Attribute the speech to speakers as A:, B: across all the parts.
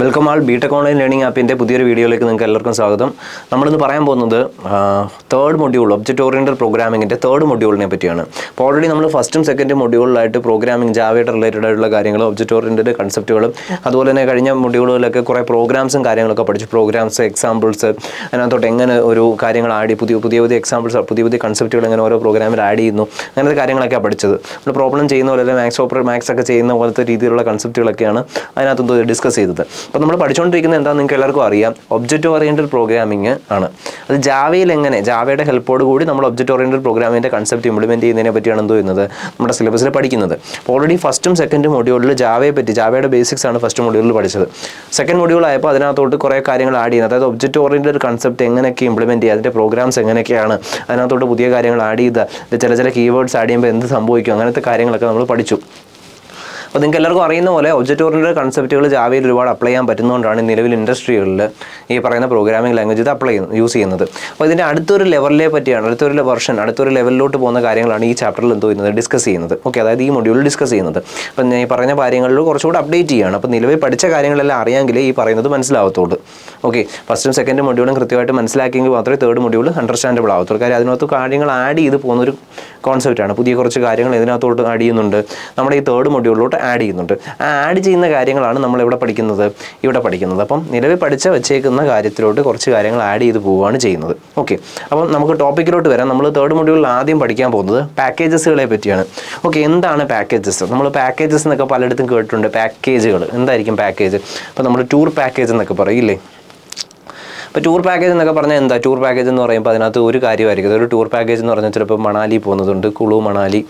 A: Welcome all BTech online learning ആപ്പിൻ്റെ പുതിയൊരു വീഡിയോയിലേക്ക് നിങ്ങൾക്ക് എല്ലാവർക്കും സ്വാഗതം. നമ്മളിന്ന് പറയാൻ പോകുന്നത് തേർഡ് മൊഡ്യൂൾ ഒബ്ജക്റ്റ് ഓറിയൻറ്റഡ് പ്രോഗ്രാമിങ്ങിൻ്റെ തേർഡ് മൊഡ്യൂളിനെ പറ്റിയാണ്. അപ്പോൾ ഓൾറെഡി നമ്മൾ ഫസ്റ്റും സെക്കൻഡും മൊഡ്യൂളിലായിട്ട് പ്രോഗ്രാമിംഗ് ജാവയുടെ റിലേറ്റഡ് ആയിട്ടുള്ള കാര്യങ്ങളും ഒബ്ജക്റ്റ് ഓറിയൻറ്റഡ് കൺസെപ്റ്റുകളും അതുപോലെ തന്നെ കഴിഞ്ഞ മൊഡ്യൂളുകളിലൊക്കെ കുറേ പ്രോഗ്രാംസും കാര്യങ്ങളൊക്കെ പഠിച്ചു. പ്രോഗ്രാംസ്, എക്സാമ്പിൾസ്, അതിനകത്തോട്ട് എങ്ങനെ ഒരു കാര്യങ്ങൾ ആഡ് ചെയ്യും, പുതിയ എക്സാമ്പിൾസ്, പുതിയ കൺസെപ്റ്റുകൾ എങ്ങനെ ഓരോ പ്രോഗ്രാമിൽ ആഡ് ചെയ്യുന്നു, അങ്ങനത്തെ കാര്യങ്ങളൊക്കെ പഠിച്ചത്. നമ്മൾ പ്രോബ്ലം ചെയ്യുന്ന പോലെ മാത്സ് ഒക്കെ ചെയ്യുന്ന പോലത്തെ രീതിയിലുള്ള കൺസെപ്റ്റുകളൊക്കെയാണ് അതിനകത്ത് ഡിസ്കസ് ചെയ്തത്. അപ്പോൾ നമ്മൾ പഠിച്ചുകൊണ്ടിരിക്കുന്നത് എന്താണെന്ന് നിങ്ങൾക്ക് എല്ലാവർക്കും അറിയാം, ഒബ്ജക്റ്റ് ഓറിയൻറ്റഡ് പ്രോഗ്രാമിംഗ് ആണ്. അത് ജാവയിൽ എങ്ങനെ ജാവയുടെ ഹെൽപ്പോട് കൂടി നമ്മൾ ഒബ്ജക്റ്റ് ഓറിയൻറ്റഡ് പ്രോഗ്രാമിൻ്റെ കൺസെപ്റ്റ് ഇംപ്ലിമെൻറ്റ് ചെയ്യുന്നതിനെ പറ്റിയാണ് എന്തോ ചെയ്യുന്നത് നമ്മുടെ സിലബസിൽ പഠിക്കുന്നത്. അപ്പോൾ ഓൾറെഡി ഫസ്റ്റും സെക്കൻഡും മൊഡ്യൂളിൽ ജാവയുടെ ബേസിക്സ് ആണ് ഫസ്റ്റ് മൊഡ്യൂളിൽ പഠിച്ചത്. സെക്കൻഡ് മൊഡ്യൂൾ ആയപ്പോൾ അതിനകത്തോട്ട് കുറേ കാര്യങ്ങൾ ആഡ് ചെയ്യുന്നത്, അതായത് ഒബ്ജക്റ്റ് ഓറിയൻറ്റഡ് കൺസെപ്റ്റ് എങ്ങനെയൊക്കെ ഇംപ്ലിമെൻറ്റ് ചെയ്യുക, അതിൻ്റെ പ്രോഗ്രാംസ് എങ്ങനെയൊക്കെയാണ്, അതിനകത്തോട്ട് പുതിയ കാര്യങ്ങൾ ആഡ് ചെയ്ത് ചില കീവേഡ്സ് ആഡ് ചെയ്യുമ്പോൾ എന്ത് സംഭവിക്കും, അങ്ങനത്തെ കാര്യങ്ങളൊക്കെ നമ്മൾ പഠിച്ചു. അപ്പോൾ നിങ്ങൾക്ക് എല്ലാവർക്കും അറിയുന്ന പോലെ ഒബ്ജക്റ്റ് ഓറിയൻറ്റഡ് കൺസെപ്റ്റുകൾ ജാവയിൽ ഒരുപാട് അപ്ലൈ ചെയ്യാൻ പറ്റുന്നതുകൊണ്ടാണ് നിലവിൽ ഇൻഡസ്ട്രികളിൽ ഈ പറയുന്ന പ്രോഗ്രാമിംഗ് ലാംഗ്വേജ് ഇത് യൂസ് ചെയ്യുന്നത്. അപ്പോൾ ഇതിൻ്റെ അടുത്തൊരു ലെവലിലെ പറ്റിയാണ്, അടുത്തൊരു ലെവലിലോട്ട് പോകുന്ന കാര്യങ്ങളാണ് ഈ ചാപ്റ്ററിൽ എന്തോ ചെയ്യുന്നത് ഡിസ്കസ് ചെയ്യുന്നത്. ഓക്കെ, അതായത് ഈ മൊഡ്യൂളിൽ ഡിസ്കസ് ചെയ്യുന്നത്. അപ്പം ഞാൻ ഈ പറഞ്ഞ കാര്യങ്ങളിൽ കുറച്ചുകൂടി അപ്ഡേറ്റ് ചെയ്യുകയാണ്. അപ്പോൾ നിലവിൽ പഠിച്ച കാര്യങ്ങളെല്ലാം അറിയാമെങ്കിലേ ഈ പറയുന്നത് മനസ്സിലാവത്തുള്ളൂ. ഓക്കെ, ഫസ്റ്റും സെക്കൻഡും മൊഡ്യൂളും കൃത്യമായിട്ട് മനസ്സിലാക്കിയെങ്കിൽ മാത്രമേ തേർഡ് മൊഡ്യൂൾ അണ്ടർസ്റ്റാൻഡബിൾ ആവത്തുള്ളൂ. കാര്യം അതിനകത്ത് കാര്യങ്ങൾ ആഡ് ചെയ്ത് പോകുന്നൊരു കോൺസെപ്റ്റാണ്. പുതിയ കുറച്ച് കാര്യങ്ങൾ ഇതിനകത്തോട്ട് ആഡ് ചെയ്യുന്നുണ്ട്, നമ്മുടെ ഈ തേർഡ് മൊഡ്യൂളിലോട്ട് ആഡ് ചെയ്യുന്നുണ്ട്. ആ ആഡ് ചെയ്യുന്ന കാര്യങ്ങളാണ് നമ്മൾ ഇവിടെ പഠിക്കുന്നത്. അപ്പം നിലവിൽ വെച്ചേക്കുന്ന കാര്യത്തിലോട്ട് കുറച്ച് കാര്യങ്ങൾ ആഡ് ചെയ്ത് പോവുകയാണ് ചെയ്യുന്നത്. ഓക്കെ, അപ്പം നമുക്ക് ടോപ്പിക്കിലോട്ട് വരാം. നമ്മൾ തേർഡ് മൊഡ്യൂളിൽ ആദ്യം പഠിക്കാൻ പോകുന്നത് പാക്കേജസുകളെ പറ്റിയാണ്. ഓക്കെ, എന്താണ് പാക്കേജസ്? നമ്മൾ പാക്കേജസ് എന്നൊക്കെ പലയിടത്തും കേട്ടിട്ടുണ്ട്. പാക്കേജുകൾ എന്തായിരിക്കും പാക്കേജ്? അപ്പോൾ നമ്മൾ ടൂർ പാക്കേജ് എന്നൊക്കെ പറയില്ലേ. ഇപ്പോൾ ടൂർ പാക്കേജ് എന്നൊക്കെ പറഞ്ഞാൽ എന്താ? ടൂർ പാക്കേജ് എന്ന് പറയുമ്പോൾ അതിനകത്ത് ഒരു കാര്യമായിരിക്കും. ഒരു ടൂർ പാക്കേജ് എന്ന് പറഞ്ഞാൽ ചിലപ്പോൾ മണാലി പോകുന്നതുണ്ട്, കുളു മണാലി,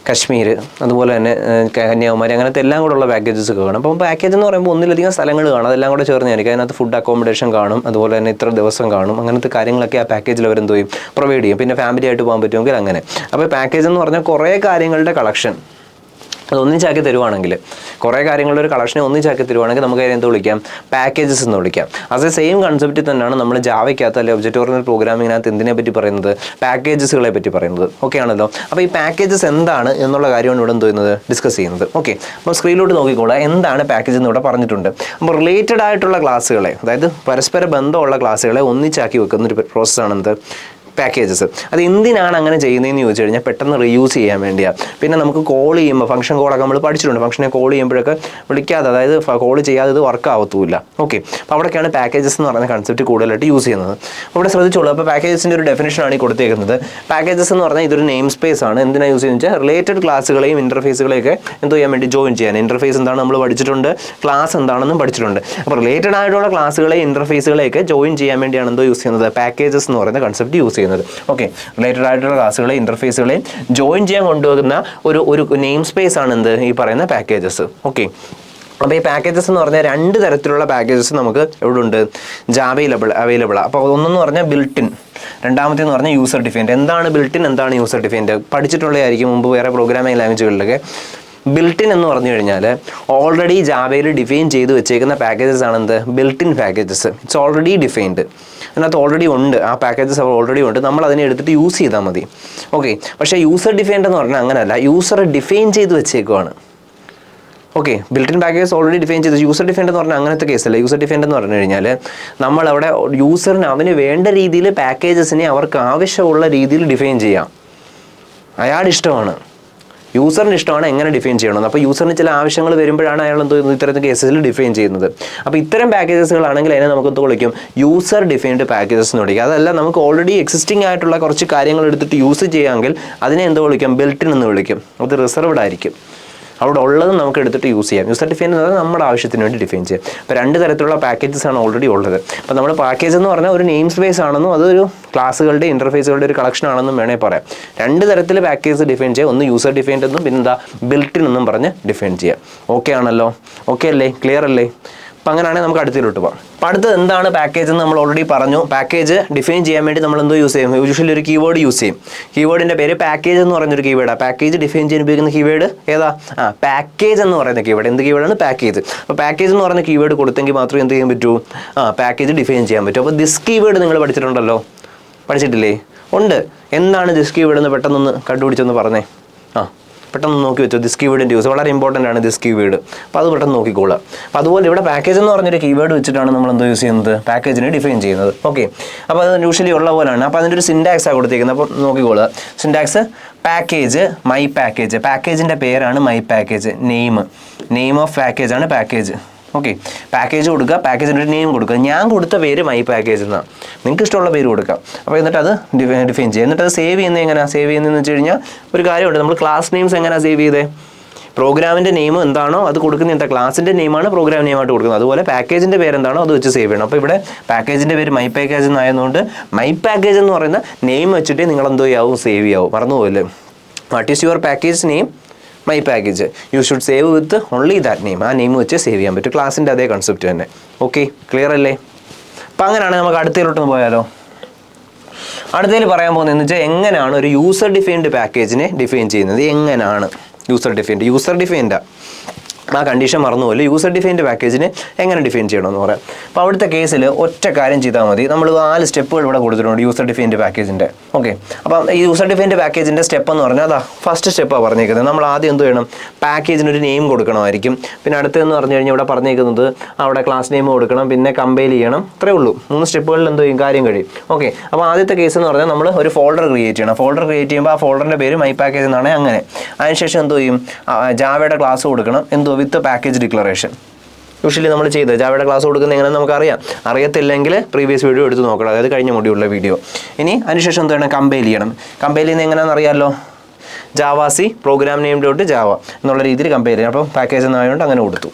A: കശ്മീർ, അതുപോലെ തന്നെ കന്യാകുമാരി, അങ്ങനത്തെ എല്ലാം കൂടെ ഉള്ള പാക്കേജസ് കാണും. അപ്പോൾ പാക്കേജ് എന്ന് പറയുമ്പോൾ ഒന്നിലധികം സ്ഥലങ്ങൾ കാണും, അതെല്ലാം കൂടെ ചേർന്നായിരിക്കും. അതിനകത്ത് ഫുഡ് അക്കോമഡേഷൻ കാണും, അതുപോലെ തന്നെ ഇത്ര ദിവസം കാണും, അങ്ങനത്തെ കാര്യങ്ങളൊക്കെ ആ പാക്കേജിൽ അവരെന്തോ ചെയ്യും, പ്രൊവൈഡ് ചെയ്യും. പിന്നെ ഫാമിലി ആയിട്ട് പോകാൻ പറ്റുമെങ്കിൽ അങ്ങനെ. അപ്പോൾ പാക്കേജ് എന്ന് പറഞ്ഞാൽ കുറേ കാര്യങ്ങളുടെ കളക്ഷൻ അത് ഒന്നിച്ചാക്കി തരുവാണെങ്കിൽ, കുറേ കാര്യങ്ങളുടെ ഒരു കളക്ഷനെ ഒന്നിച്ചാക്കി തരുവാണെങ്കിൽ നമുക്ക് അതിനെ എന്ത് വിളിക്കാം? പാക്കേജസ് എന്ന് വിളിക്കാം. അത് സെയിം കൺസെപ്റ്റിൽ തന്നെയാണ് നമ്മൾ ജാവയ്ക്കകത്ത് അല്ലെങ്കിൽ ഒബ്ജക്റ്റ് ഓറിയൻറ്റഡ് പ്രോഗ്രാമിങ്ങിനകത്ത് എന്തിനെ പറ്റി പറയുന്നത്? പാക്കേജസുകളെ പറ്റി പറയുന്നത്. ഓക്കെ ആണല്ലോ. അപ്പോൾ ഈ പാക്കേജസ് എന്താണ് എന്നുള്ള കാര്യമാണ് ഇവിടെ എന്ത് ചെയ്യുന്നത് ഡിസ്കസ് ചെയ്യുന്നത്. ഓക്കെ, അപ്പോൾ സ്ക്രീനിലോട്ട് നോക്കിക്കോളാം. എന്താണ് പാക്കേജ് എന്ന് ഇവിടെ പറഞ്ഞിട്ടുണ്ട്. അപ്പോൾ റിലേറ്റഡ് ആയിട്ടുള്ള ക്ലാസ്സുകളെ, അതായത് പരസ്പര ബന്ധമുള്ള ക്ലാസ്സുകളെ ഒന്നിച്ചാക്കി വെക്കുന്ന ഒരു പ്രോസസ്സാണ് എന്ത്? പാക്കേജസ്. അത് എന്തിനാണ് അങ്ങനെ ചെയ്യുന്നതെന്ന് ചോദിച്ചു കഴിഞ്ഞാൽ പെട്ടെന്ന് റീയൂസ് ചെയ്യാൻ വേണ്ടിയാണ്. പിന്നെ നമുക്ക് കോൾ ചെയ്യുമ്പോൾ ഫംഗ്ഷൻ കോളൊക്കെ നമ്മൾ പഠിച്ചിട്ടുണ്ട്. ഫംഗ്ഷനെ കോൾ ചെയ്യുമ്പോഴൊക്കെ വിളിക്കാതെ, അതായത് കോൾ ചെയ്യാതെ ഇത് വർക്ക് ആവത്തുമില്ല. ഓക്കെ, അപ്പോൾ അവിടെയൊക്കെയാണ് പാക്കേജസ് എന്ന് പറയുന്ന കൺസെപ്റ്റ് കൂടുതലായിട്ട് യൂസ് ചെയ്യുന്നത്. അപ്പോൾ ഇവിടെ ശ്രദ്ധിച്ചോളൂ. അപ്പോൾ പാക്കേജസിൻ്റെ ഒരു ഡെഫിനേഷനാണ് ഈ കൊടുത്തേക്കുന്നത്. പാക്കേജസ് എന്ന് പറഞ്ഞാൽ ഇതൊരു നെയിം സ്പേസ് ആണ്. എന്തിനാണ് യൂസ് ചെയ്യുന്നത് വെച്ചാൽ റിലേറ്റഡ് ക്ലാസ്സുകളെയും ഇൻ്റർഫേസുകളെയൊക്കെ എന്തോ ചെയ്യാൻ വേണ്ടി ജോയിൻ ചെയ്യാൻ. ഇൻ്റർഫേസ് എന്താണ് നമ്മൾ പഠിച്ചിട്ടുണ്ട്, ക്ലാസ് എന്താണെന്നും പഠിച്ചിട്ടുണ്ട്. അപ്പോൾ റിലേറ്റഡ് ആയിട്ടുള്ള ക്ലാസ്സുകളെയും ഇൻ്റർഫേസുകളെയൊക്കെ ജോയിൻ ചെയ്യാൻ വേണ്ടിയാണ് എന്തോ യൂസ് ചെയ്യുന്നത്? പാക്കേജസ് എന്ന് പറയുന്ന കൺസെപ്റ്റ് യൂസ് ചെയ്യുന്നത്. ഓക്കെ, റിലേറ്റഡ് ആയിട്ടുള്ള ക്ലാസ്സുകളെയും ഇൻ്റർഫേസുകളെയും ജോയിൻ ചെയ്യാൻ കൊണ്ടുവരുന്ന ഒരു നെയിം സ്പേസ് ആണ് എന്ത്? ഈ പറയുന്ന പാക്കേജസ്. ഓക്കെ, അപ്പോൾ ഈ പാക്കേജസ് എന്ന് പറഞ്ഞാൽ രണ്ട് തരത്തിലുള്ള പാക്കേജസ് നമുക്ക് എവിടെ ഉണ്ട്? ജാവയിൽ അവൈലബിൾ. അപ്പോൾ ഒന്നെന്ന് പറഞ്ഞാൽ ബിൽട്ടിൻ, രണ്ടാമത്തേന്ന് പറഞ്ഞാൽ യൂസർ ഡിഫൈൻഡ്. എന്താണ് ബിൽട്ടിൻ, എന്താണ് യൂസർ ഡിഫൈൻഡ് പഠിച്ചിട്ടുള്ളതായിരിക്കും മുമ്പ് വേറെ പ്രോഗ്രാമിംഗ് ലാംഗ്വേജുകളിലൊക്കെ. ബിൽട്ടിൻ എന്ന് പറഞ്ഞു കഴിഞ്ഞാൽ ഓൾറെഡി ജാവയിൽ ഡിഫൈൻ ചെയ്ത് വെച്ചേക്കുന്ന പാക്കേജസ് ആണ് എന്ത്? Built-in packages. It's already defined, അതിനകത്ത് ഓൾറെഡി ഉണ്ട്, ആ പാക്കേജസ് ഓൾറെഡി ഉണ്ട്, നമ്മൾ അതിനെ എടുത്തിട്ട് യൂസ് ചെയ്താൽ മതി. ഓക്കെ, പക്ഷേ യൂസർ ഡിഫൈൻഡ് എന്ന് പറഞ്ഞാൽ അങ്ങനെയല്ല, യൂസർ ഡിഫൈൻ ചെയ്ത് വെച്ചേക്കുവാണ്. Okay, built in packages already define ചെയ്ത്. യൂസർ ഡിഫൈൻഡ് എന്ന് പറഞ്ഞാൽ അങ്ങനത്തെ കേസല്ല. യൂസർ ഡിഫൈൻഡ് എന്ന് പറഞ്ഞു കഴിഞ്ഞാൽ നമ്മളവിടെ യൂസറിന് അവന് വേണ്ട രീതിയിൽ പാക്കേജസിനെ അവർക്ക് ആവശ്യമുള്ള രീതിയിൽ ഡിഫൈൻ ചെയ്യാം. അയാളുടെ ഇഷ്ടമാണ്, യൂസറിന് ഇഷ്ടമാണ് എങ്ങനെ ഡിഫൈൻ ചെയ്യണമെന്ന്. അപ്പോൾ യൂസറിന് ചില ആവശ്യങ്ങൾ വരുമ്പോഴാണ് അയാൾ എന്തോ ഇത്തരത്തിൽ കേസസിൽ ഡിഫൈൻ ചെയ്യുന്നത്. അപ്പോൾ ഇത്തരം പാക്കേജസുകളാണെങ്കിൽ അതിനെ നമുക്ക് എന്ത് വിളിക്കും? യൂസർ ഡിഫൈൻഡ് പാക്കേജസ് എന്ന് വിളിക്കും. അതല്ല, നമുക്ക് ഓൾറെഡി എക്സിസ്റ്റിംഗ് ആയിട്ടുള്ള കുറച്ച് കാര്യങ്ങൾ എടുത്തിട്ട് യൂസ് ചെയ്യാമെങ്കിൽ അതിനെ എന്തോ വിളിക്കും? ബിൽട്ടിൻ എന്ന് വിളിക്കും. അത് റിസർവ്ഡ് ആയിരിക്കും, അവിടെ ഉള്ളത് നമുക്ക് എടുത്തിട്ട് യൂസ് ചെയ്യാം. യൂസർ ഡിഫൈൻ എന്ന് പറഞ്ഞാൽ നമ്മുടെ ആവശ്യത്തിന് വേണ്ടി ഡിഫൈൻ ചെയ്യാം. അപ്പോൾ രണ്ട് തരത്തിലുള്ള പാക്കേജസ് ആണ് ഓൾറെഡി ഉള്ളത്. അപ്പോൾ നമ്മുടെ പാക്കേജ് എന്ന് പറഞ്ഞാൽ ഒരു നെയിം സ്പേസ് ആണെന്നും അതൊരു ക്ലാസ്സുകളുടെ ഇൻ്റർഫേസുകളുടെ ഒരു കളക്ഷൻ ആണെന്നും വേണേൽ പറയാം. രണ്ട് തരത്തിൽ പാക്കേജ് ഡിഫൈൻ ചെയ്യാം. ഒന്ന് യൂസർ ഡിഫൈൻഡ് എന്നും പിന്നെന്താ ബിൽട്ടിൻ എന്നും പറഞ്ഞ് ഡിഫൈൻ ചെയ്യാം. ഓക്കെ ആണല്ലോ? ഓക്കെ അല്ലേ? ക്ലിയർ അല്ലേ? അപ്പം അങ്ങനെയാണെങ്കിൽ നമുക്ക് അടുത്തിലോട്ട് പോകാം. അപ്പോൾ അടുത്തത് എന്താണ് പാക്കേജ് എന്ന് നമ്മൾ ഓൾറെഡി പറഞ്ഞു. പാക്കേജ് ഡിഫൈൻ ചെയ്യാൻ വേണ്ടി നമ്മൾ എന്തോ യൂസ് ചെയ്യും? യൂഷ്വലി ഒരു കീവേഡ് യൂസ് ചെയ്യും. കീവേഡിൻ്റെ പേര് പാക്കേജ് എന്ന് പറയുന്നൊരു കീവേഡാണ്. പാക്കേജ് ഡിഫൈൻ ചെയ്യാൻ ഉപയോഗിക്കുന്ന കീവേഡ് ഏതാ? പാക്കേജ് എന്ന് പറയുന്ന കീവേഡ്. എന്ത് കീവേഡാണ്? പാക്കേജ്. അപ്പോൾ പാക്കേജ് എന്ന് പറയുന്ന കീവേഡ് കൊടുത്തെങ്കിൽ മാത്രമേ എന്ത് ചെയ്യാൻ പറ്റൂ? പാക്കേജ് ഡിഫൈൻ ചെയ്യാൻ പറ്റൂ. അപ്പോൾ ദിസ് കീവേഡ് നിങ്ങൾ പഠിച്ചിട്ടുണ്ടല്ലോ, പഠിച്ചിട്ടില്ലേ? ഉണ്ട്. എന്താണ് ദിസ് കീവേഡ് എന്ന് പെട്ടെന്നൊന്ന് കണ്ടുപിടിച്ചൊന്ന് പറഞ്ഞേ. പെട്ടെന്ന് നോക്കി വെച്ചോ. ദിസ് കീവേഡിൻ്റെ യൂസ് വളരെ ഇമ്പോർട്ടൻ്റ് ആണ്, ദിസ് കീവേഡ്. അപ്പോൾ അത് പെട്ടെന്ന് നോക്കിക്കോളുക. അപ്പോൾ അതുപോലെ ഇവിടെ പാക്കേജ് എന്ന് പറഞ്ഞൊരു കീവേഡ് വെച്ചിട്ടാണ് നമ്മൾ എന്തോ യൂസ് ചെയ്യുന്നത്, പാക്കേജിനെ ഡിഫൈൻ ചെയ്യുന്നത്. ഓക്കെ, അപ്പോൾ അത് യൂഷ്വലി ഉള്ള പോലെയാണ്. അപ്പോൾ അതിൻ്റെ ഒരു സിൻടാക്സാണ് കൊടുത്തിരിക്കുന്നത്. അപ്പോൾ നോക്കിക്കോളുക. Syntax package, my package. പാക്കേജിൻ്റെ പേരാണ് മൈ പാക്കേജ്. നെയിം ഓഫ് പാക്കേജാണ് പാക്കേജ്. ഓക്കെ, പാക്കേജ് കൊടുക്കുക, പാക്കേജിൻ്റെ ഒരു നെയിം കൊടുക്കുക. ഞാൻ കൊടുത്ത പേര് മൈ പാക്കേജ് എന്നാണ്, നിങ്ങൾക്ക് ഇഷ്ടമുള്ള പേര് കൊടുക്കാം. അപ്പോൾ എന്നിട്ട് അത് ഡിഫൈൻ ചെയ്യുക. എന്നിട്ട് അത് സേവ് ചെയ്യുന്നത് എങ്ങനെയാണ് സേവ് ചെയ്യുന്നതെന്ന് വെച്ച് കഴിഞ്ഞാൽ ഒരു കാര്യമുണ്ട്. നമ്മൾ ക്ലാസ് നെയിംസ് എങ്ങനെയാണ് സേവ് ചെയ്തേ, പ്രോഗ്രാമിൻ്റെ നെയിം എന്താണോ അത് കൊടുക്കുന്ന എന്താ, ക്ലാസിൻ്റെ നെയിമാണ് പ്രോഗ്രാം നെയിമായിട്ട് കൊടുക്കുന്നത്. അതുപോലെ പാക്കേജിൻ്റെ പേര് എന്താണോ അത് വെച്ച് സേവ് ചെയ്യണം. അപ്പോൾ ഇവിടെ പാക്കേജിൻ്റെ പേര് മൈ പാക്കേജ് എന്നായതുകൊണ്ട് മൈ പാക്കേജ് എന്ന് പറയുന്ന നെയിം വെച്ചിട്ട് നിങ്ങൾ എന്തോ ചെയ്യാവും, സേവ് ചെയ്യാവും. മറന്നുപോകല്ലേ, what is your package name, my package. You should save with only that name. ആ നെയിം വെച്ച് സേവ് ചെയ്യാൻ പറ്റും. ക്ലാസിൻ്റെ അതേ കൺസെപ്റ്റ് തന്നെ. ഓക്കെ, ക്ലിയർ അല്ലേ? അപ്പോൾ അങ്ങനെയാണ്. നമുക്ക് അടുത്തയിലോട്ടൊന്ന് പോയാലോ. അടുത്തതിൽ പറയാൻ പോകുന്നതെന്ന് വെച്ചാൽ എങ്ങനെയാണ് ഒരു യൂസർ ഡിഫൈൻഡ് പാക്കേജിനെ ഡിഫൈൻ ചെയ്യുന്നത്. എങ്ങനെയാണ് യൂസർ ഡിഫൈൻഡ് ആ കണ്ടീഷൻ മറന്നുപോലെ യൂസർ ഡിഫൈൻഡ് പാക്കേജിനെ എങ്ങനെ ഡിഫൈൻ ചെയ്യണമെന്ന് പറയാം. അപ്പോൾ അവിടുത്തെ കേസിൽ ഒറ്റ കാര്യം ചെയ്താൽ മതി. നമ്മൾ 4 സ്റ്റെപ്പുകൾ ഇവിടെ കൊടുത്തിട്ടുണ്ട് യൂസർ ഡിഫൈൻഡ് പാക്കേജിൻ്റെ. ഓക്കെ, അപ്പം ഈ യൂസർ ഡിഫൈൻഡ് പാക്കേജിൻ്റെ സ്റ്റെപ്പ് എന്ന് പറഞ്ഞാൽ അതാ ഫസ്റ്റ് സ്റ്റെപ്പാണ് പറഞ്ഞേക്കുന്നത്. നമ്മൾ ആദ്യം എന്ത് ചെയ്യണം, പാക്കേജിനൊരു നെയിം കൊടുക്കണമായിരിക്കും. പിന്നെ അടുത്തതെന്ന് പറഞ്ഞു കഴിഞ്ഞാൽ ഇവിടെ പറഞ്ഞേക്കുന്നത് അവിടെ ക്ലാസ് നെയിം കൊടുക്കണം, പിന്നെ കമ്പൈൽ ചെയ്യണം. ഇത്രയേ ഉള്ളൂ. 3 സ്റ്റെപ്പുകളിൽ എന്തോ ചെയ്യും, കാര്യം കഴിയും. ഓക്കെ, അപ്പോൾ ആദ്യത്തെ കേസ് എന്ന് പറഞ്ഞാൽ നമ്മൾ ഒരു ഫോൾഡർ ക്രിയേറ്റ് ചെയ്യണം. ഫോൾഡർ ക്രിയേറ്റ് ചെയ്യുമ്പോൾ ആ ഫോൾഡറിൻ്റെ പേര് മൈ പാക്കേജ് എന്നാണ്. അങ്ങനെ അതിനുശേഷം എന്തോ ചെയ്യും, ജാവയുടെ ക്ലാസ് കൊടുക്കണം. എന്തോ വിത്ത് പാക്കേജ് ഡിക്ലറേഷൻ. യൂഷ്വലി നമ്മൾ ചെയ്ത് ജാവയുടെ ക്ലാസ് കൊടുക്കുന്നത് എങ്ങനെയെന്ന് നമുക്കറിയാം. അറിയത്തില്ലെങ്കിൽ പ്രീവിയസ് വീഡിയോ എടുത്ത് നോക്കണം, അതായത് കഴിഞ്ഞ മൊഡ്യൂളിലെ വീഡിയോ. ഇനി അതിനുശേഷം എന്ത് വേണം, കമ്പൈൽ ചെയ്യണം. കമ്പൈൽ ചെയ്യുന്നത് എങ്ങനെയാണെന്ന് അറിയാമല്ലോ, ജാവാസി പ്രോഗ്രാം നെയിം ഡോട്ട് ജാവ എന്നുള്ള രീതിയിൽ കമ്പയർ ചെയ്യണം. അപ്പോൾ പാക്കേജ് എന്നായതുകൊണ്ട് അങ്ങനെ കൊടുത്തു.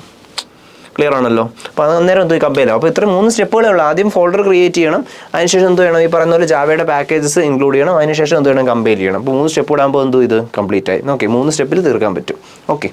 A: ക്ലിയർ ആണല്ലോ? അപ്പോൾ അത് അന്നേരം എന്തോ കമ്പയർ ചെയ്യാം. അപ്പോൾ ഇത്ര 3 സ്റ്റെപ്പുകളേ ഉള്ളൂ. ആദ്യം ഫോൾഡർ ക്രിയേറ്റ് ചെയ്യണം, അതിനുശേഷം എന്ത് ചെയ്യണം, ഈ പറയുന്ന പോലെ ജാവയുടെ പാക്കേജസ് ഇൻക്ലൂഡ് ചെയ്യണം, അതിനുശേഷം എന്ത് ചെയ്യണം, കമ്പയർ ചെയ്യണം. അപ്പോൾ 3 സ്റ്റെപ്പ് ഇടാകുമ്പോൾ എന്തോ ഇത് കംപ്ലീറ്റ് ആയി. ഓക്കെ, 3 സ്റ്റെപ്പിൽ തീർക്കാൻ പറ്റും. ഓക്കെ.